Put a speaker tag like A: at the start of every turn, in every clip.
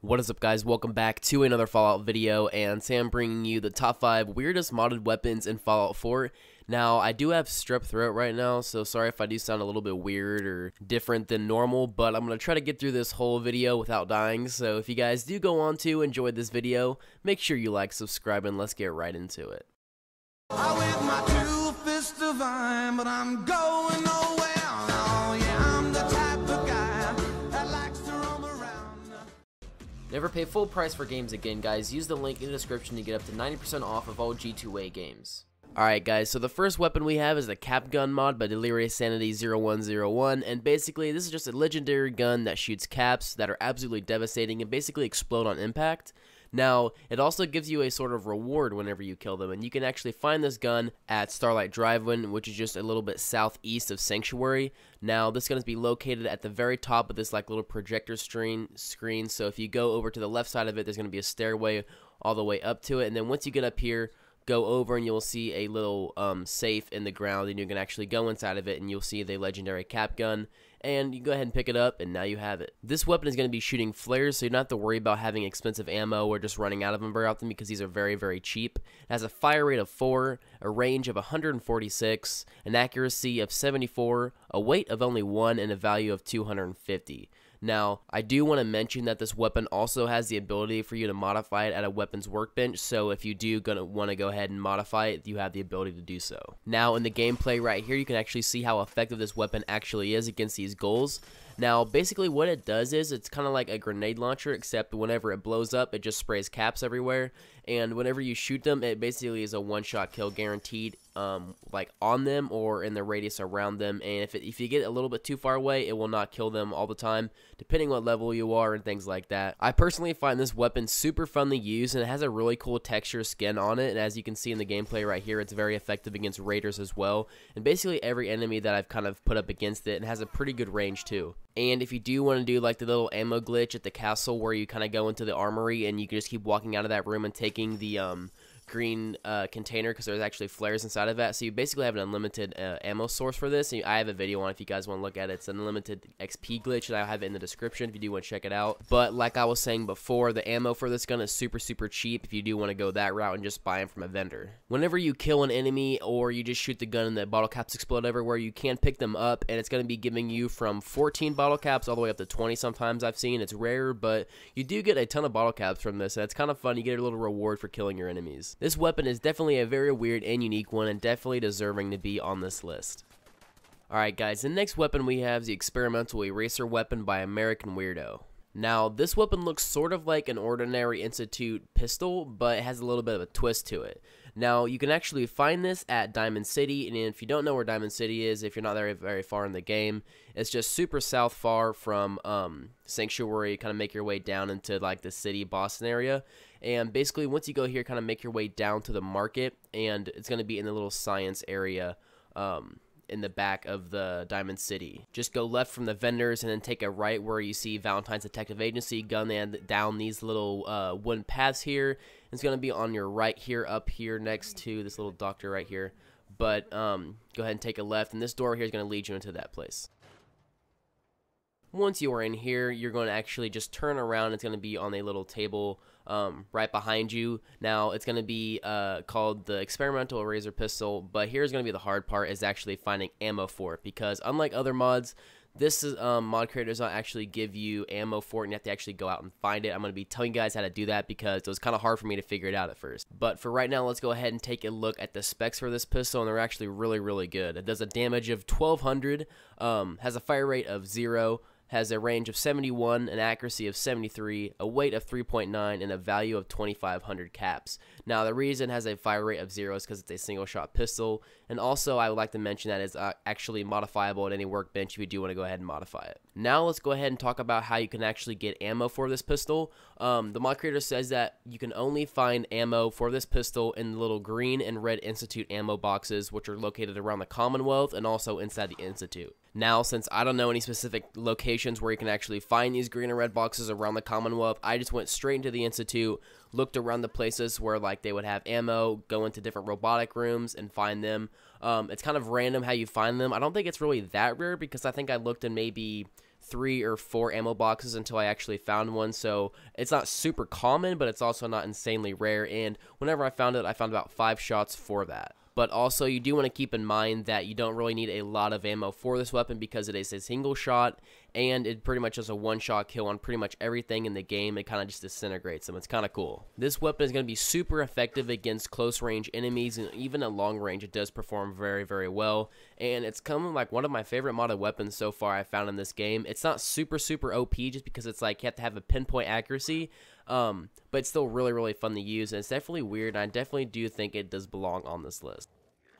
A: What is up, guys? Welcome back to another Fallout video, and today I'm bringing you the top 5 weirdest modded weapons in Fallout 4. Now, I do have strep throat right now, so sorry if I do sound a little bit weird or different than normal, but I'm going to try to get through this whole video without dying. So if you guys do go on to enjoy this video, make sure you like, subscribe, and let's get right into it.
B: I wave my two fists divine, but I'm going nowhere. Oh yeah, I'm the type of guy that likes to roam around.
A: Never pay full price for games again, guys. Use the link in the description to get up to 90% off of all G2A games. Alright guys, so the first weapon we have is the Cap Gun mod by Delirious Sanity 0101, and basically this is just a legendary gun that shoots caps that are absolutely devastating and basically explode on impact. Now, it also gives you a sort of reward whenever you kill them, and you can actually find this gun at Starlight Drive-In, which is just a little bit southeast of Sanctuary. Now, this gun is be located at the very top of this like little projector screen, so if you go over to the left side of it, there's going to be a stairway all the way up to it, and then once you get up here, go over and you'll see a little safe in the ground, and you can actually go inside of it and you'll see the legendary cap gun, and you can go ahead and pick it up, and now you have it. This weapon is going to be shooting flares, so you don't have to worry about having expensive ammo or just running out of them very often because these are very, very cheap. It has a fire rate of 4, a range of 146, an accuracy of 74, a weight of only 1, and a value of 250. Now, I do want to mention that this weapon also has the ability for you to modify it at a weapons workbench, so if you do want to go ahead and modify it, you have the ability to do so. Now, in the gameplay right here, you can actually see how effective this weapon actually is against these ghouls. Now, basically what it does is it's kind of like a grenade launcher, except whenever it blows up, it just sprays caps everywhere, and whenever you shoot them, it basically is a one-shot kill guaranteed, like on them or in the radius around them, and if you get a little bit too far away, it will not kill them all the time, depending what level you are and things like that. I personally find this weapon super fun to use, and it has a really cool texture skin on it, and as you can see in the gameplay right here, it's very effective against raiders as well, and basically every enemy that I've kind of put up against it, and has a pretty good range too. And if you do want to do like the little ammo glitch at the castle where you kind of go into the armory and you can just keep walking out of that room and taking the green container, because there's actually flares inside of that, so you basically have an unlimited ammo source for this. And I have a video on it if you guys want to look at it. It's an unlimited XP glitch, and I'll have it in the description if you do want to check it out. But like I was saying before, the ammo for this gun is super cheap if you do want to go that route and just buy them from a vendor. Whenever you kill an enemy or you just shoot the gun and the bottle caps explode everywhere, you can pick them up, and it's going to be giving you from 14 bottle caps all the way up to 20 sometimes I've seen. It's rare, but you do get a ton of bottle caps from this, and it's kind of fun. You get a little reward for killing your enemies. This weapon is definitely a very weird and unique one, and definitely deserving to be on this list. Alright guys, the next weapon we have is the Experimental Eraser Weapon by American Weirdo. Now, this weapon looks sort of like an ordinary Institute pistol, but it has a little bit of a twist to it. Now, you can actually find this at Diamond City, and if you don't know where Diamond City is, if you're not very far in the game, it's just super south far from Sanctuary. Kind of make your way down into like the city, Boston area, and basically once you go here, kind of make your way down to the market, and it's going to be in the little science area in the back of the Diamond City. Just go left from the vendors and then take a right where you see Valentine's Detective Agency. Gun down these little wooden paths here. It's going to be on your right here, up here next to this little doctor right here. But go ahead and take a left, and this door here is going to lead you into that place. Once you are in here, you're going to actually just turn around. It's going to be on a little table right behind you. Now, it's going to be called the Experimental Eraser Pistol, but here's going to be the hard part, is actually finding ammo for it, because unlike other mods, this is, mod creator does not actually give you ammo for it, and you have to actually go out and find it. I'm going to be telling you guys how to do that because it was kind of hard for me to figure it out at first. But for right now, let's go ahead and take a look at the specs for this pistol, and they're actually really good. It does a damage of 1200, has a fire rate of 0, has a range of 71, an accuracy of 73, a weight of 3.9, and a value of 2,500 caps. Now, the reason it has a fire rate of 0 is because it's a single-shot pistol, and also I would like to mention that it's actually modifiable at any workbench if you do want to go ahead and modify it. Now, let's go ahead and talk about how you can actually get ammo for this pistol. The mod creator says that you can only find ammo for this pistol in the little green and red Institute ammo boxes, which are located around the Commonwealth and also inside the Institute. Now, since I don't know any specific locations where you can actually find these green and red boxes around the Commonwealth, I just went straight into the Institute, looked around the places where like they would have ammo, go into different robotic rooms and find them. It's kind of random how you find them. I don't think it's really that rare because I think I looked in maybe 3 or 4 ammo boxes until I actually found one, so it's not super common, but it's also not insanely rare, and whenever I found it, I found about 5 shots for that. But also, you do want to keep in mind that you don't really need a lot of ammo for this weapon because it is a single shot, and it pretty much is a one-shot kill on pretty much everything in the game. It kind of just disintegrates them. It's kind of cool. This weapon is going to be super effective against close-range enemies, and even at long range, it does perform very, very well. And it's come like one of my favorite modded weapons so far I found in this game. It's not super, super OP just because it's like you have to have a pinpoint accuracy, but it's still really, really fun to use, and it's definitely weird, and I definitely do think it does belong on this list.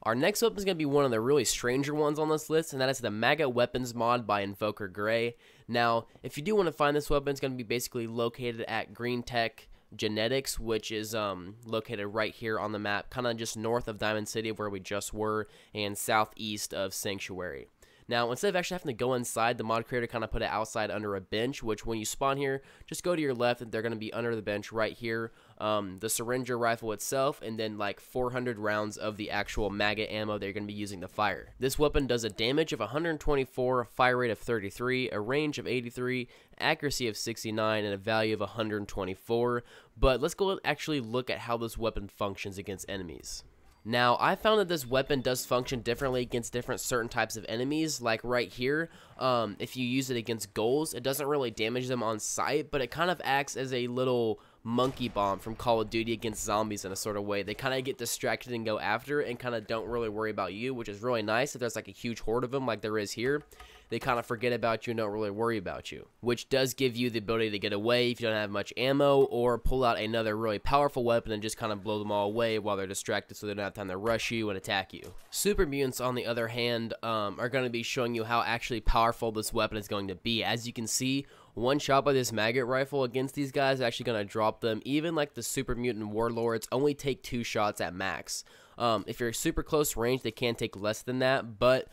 A: Our next weapon is going to be one of the really stranger ones on this list, and that is the Maggot Weapons mod by Invoker Gray. Now, if you do want to find this weapon, it's going to be basically located at Green Tech Genetics, which is located right here on the map, kind of just north of Diamond City where we just were, and southeast of Sanctuary. Now, instead of actually having to go inside, the mod creator kind of put it outside under a bench, which when you spawn here, just go to your left and they're going to be under the bench right here. The Strangest rifle itself, and then like 400 rounds of the actual maggot ammo they're going to be using to fire. This weapon does a damage of 124, a fire rate of 33, a range of 83, accuracy of 69, and a value of 124. But let's go actually look at how this weapon functions against enemies. Now, I found that this weapon does function differently against different certain types of enemies, like right here. If you use it against ghouls, it doesn't really damage them on sight, but it kind of acts as a little monkey bomb from Call of Duty against zombies in a sort of way. They kind of get distracted and go after it and kind of don't really worry about you, which is really nice. If there's like a huge horde of them like there is here, they kind of forget about you and don't really worry about you, which does give you the ability to get away if you don't have much ammo, or pull out another really powerful weapon and just kind of blow them all away while they're distracted so they don't have time to rush you and attack you. Super mutants, on the other hand, are going to be showing you how actually powerful this weapon is going to be. As you can see, one shot by this Maggot Rifle against these guys is actually going to drop them. Even like the super mutant warlords only take 2 shots at max. If you're super close range, they can take less than that, but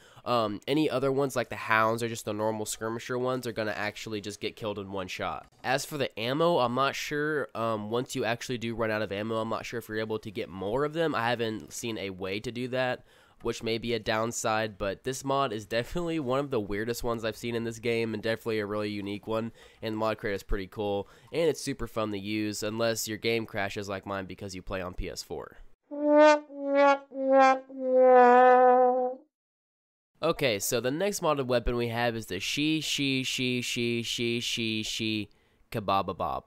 A: any other ones like the hounds or just the normal skirmisher ones are going to actually just get killed in 1 shot. As for the ammo, I'm not sure, once you actually do run out of ammo, I'm not sure if you're able to get more of them. I haven't seen a way to do that, which may be a downside, but this mod is definitely one of the weirdest ones I've seen in this game, and definitely a really unique one, and the mod creator is pretty cool, and it's super fun to use, unless your game crashes like mine because you play on PS4. Okay, so the next modded weapon we have is the She Kabababob.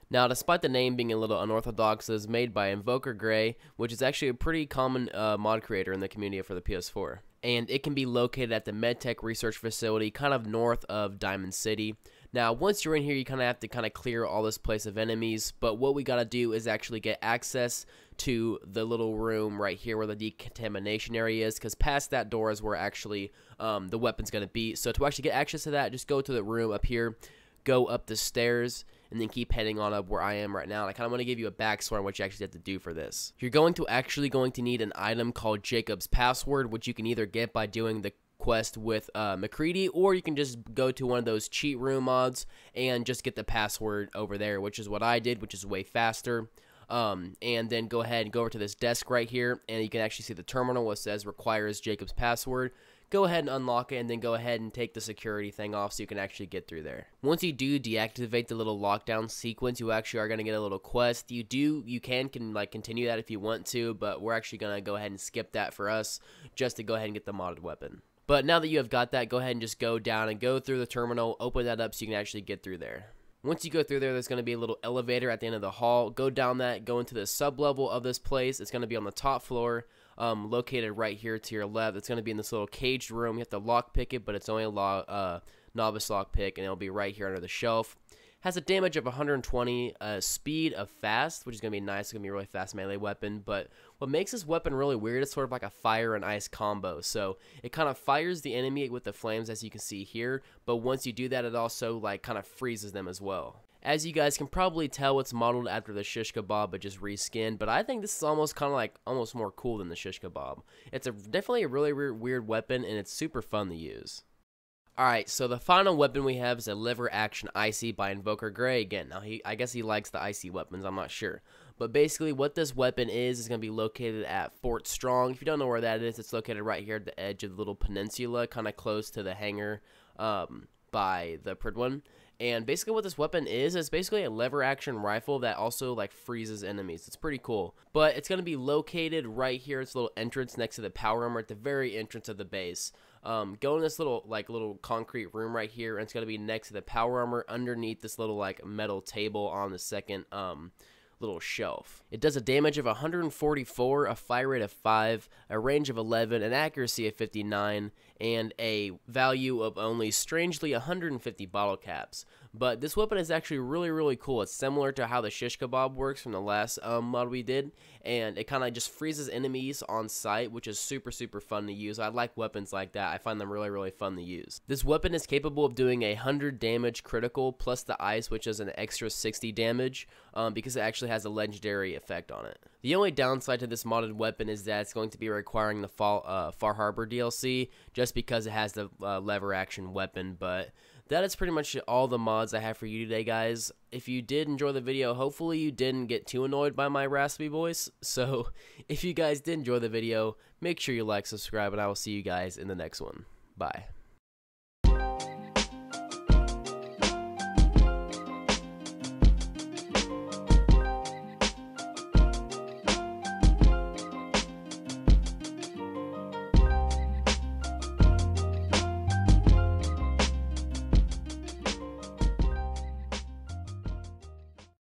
A: Now, despite the name being a little unorthodox, it is made by Invoker Gray, which is actually a pretty common mod creator in the community for the PS4. And it can be located at the MedTech Research Facility, kind of north of Diamond City. Now, once you're in here, you kind of have to kind of clear all this place of enemies, but what we got to do is actually get access to the little room right here where the decontamination area is, because past that door is where actually the weapon's going to be. So to actually get access to that, just go to the room up here, go up the stairs, and then keep heading on up where I am right now. And I kind of want to give you a backstory on what you actually have to do for this. You're going to need an item called Jacob's Password, which you can either get by doing the quest with McCready, or you can just go to one of those cheat room mods and just get the password over there, which is what I did, which is way faster. And then go ahead and go over to this desk right here, and you can actually see the terminal where it says requires Jacob's Password. Go ahead and unlock it, and then go ahead and take the security thing off so you can actually get through there. Once you do deactivate the little lockdown sequence, you actually are going to get a little quest. You can like continue that if you want to, but we're actually going to go ahead and skip that for us just to go ahead and get the modded weapon. But now that you have got that, go ahead and just go down and go through the terminal, open that up so you can actually get through there. Once you go through there, there's going to be a little elevator at the end of the hall. Go down that, go into the sub-level of this place. It's going to be on the top floor, located right here to your left. It's going to be in this little caged room. You have to lockpick it, but it's only a novice lockpick, and it'll be right here under the shelf. Has a damage of 120, speed of fast, which is going to be nice. It's going to be a really fast melee weapon, but what makes this weapon really weird is sort of like a fire and ice combo. So it kind of fires the enemy with the flames, as you can see here, but once you do that, it also like kind of freezes them as well. As you guys can probably tell, it's modeled after the shish kebab, but just reskinned, but I think this is almost kind of like almost more cool than the shish kebab. It's definitely a really weird weapon, and it's super fun to use. Alright, so the final weapon we have is a Liver Action Icy by Invoker Gray again. Now, I guess he likes the icy weapons, I'm not sure. But basically, what this weapon is going to be located at Fort Strong. If you don't know where that is, it's located right here at the edge of the little peninsula, kind of close to the hangar. But by the Prid one. And basically what this weapon is basically a lever action rifle that also like freezes enemies. It's pretty cool. But it's going to be located right here. It's a little entrance next to the power armor at the very entrance of the base. Go in this little concrete room right here, and it's going to be next to the power armor underneath this little like metal table on the second little shelf. It does a damage of 144, a fire rate of 5, a range of 11, an accuracy of 59, and a value of only strangely 150 bottle caps. But this weapon is actually really cool. It's similar to how the shish kebab works from the last mod we did, and it kind of just freezes enemies on sight, which is super fun to use. I like weapons like that. I find them really fun to use. This weapon is capable of doing a 100 damage critical plus the ice, which is an extra 60 damage because it actually has a legendary effect on it. The only downside to this modded weapon is that it's going to be requiring the Far Harbor DLC just because it has the lever action weapon, but that is pretty much all the mods I have for you today, guys. If you did enjoy the video, hopefully you didn't get too annoyed by my raspy voice. So if you guys did enjoy the video, make sure you like, subscribe, and I will see you guys in the next one. Bye.